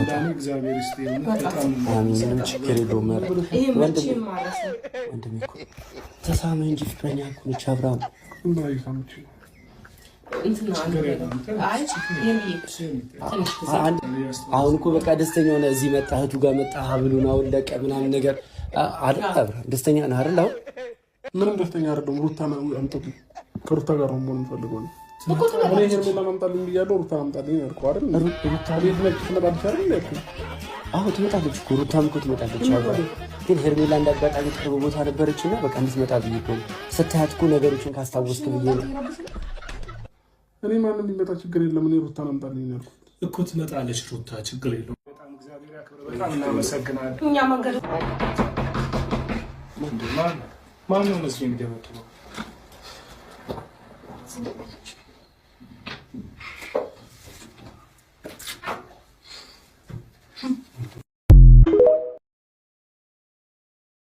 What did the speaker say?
እንዳኔ እግዚአብሔር ይስጥልኝ በጣም ምንም ችግር የለውም። ወንድሜ እኮ ተሳመ እንጂ ፍቅረኛ እኮ ነች አብርሃም። አሁን እኮ በቃ ደስተኛ ሆነ እዚህ መጣ እህቱ ጋር መጣ ሀብሉን አወለቀ ምናምን ነገር አይደል? አብርሃም ደስተኛ ነህ አይደል? አሁን ምንም ደስተኛ አይደለም። ሩታ ነው አንተው ከሩታ ጋር ነው መሆን ፈልገው ነው እኔ ሄርሜላ ማምጣልኝ ብያለሁ። ሩታ ማምጣልኝ አልኩ አይደል? ሩታ ቤት ነው ትመጣለች አይደል? አዎ ትመጣለች እኮ ሩታም እኮ ትመጣለች። ግን ሄርሜላ እንዳጋጣሚ ቅርብ ቦታ ነበረችና በቃ እንድትመጣ ብዬ እኮ ስታያት እኮ ነገሮችን ካስታወስክ ብዬ ነው። እኔ ማንም ሊመጣ ችግር የለም። እኔ ሩታ ማምጣልኝ ያልኩት እኮ ትመጣለች። ሩታ ችግር የለውም። በጣም እግዚአብሔር ያክብር። በጣም እናመሰግናለን። እኛ መንገድ ማን ነው መስሎኝ የሚደመጥነው?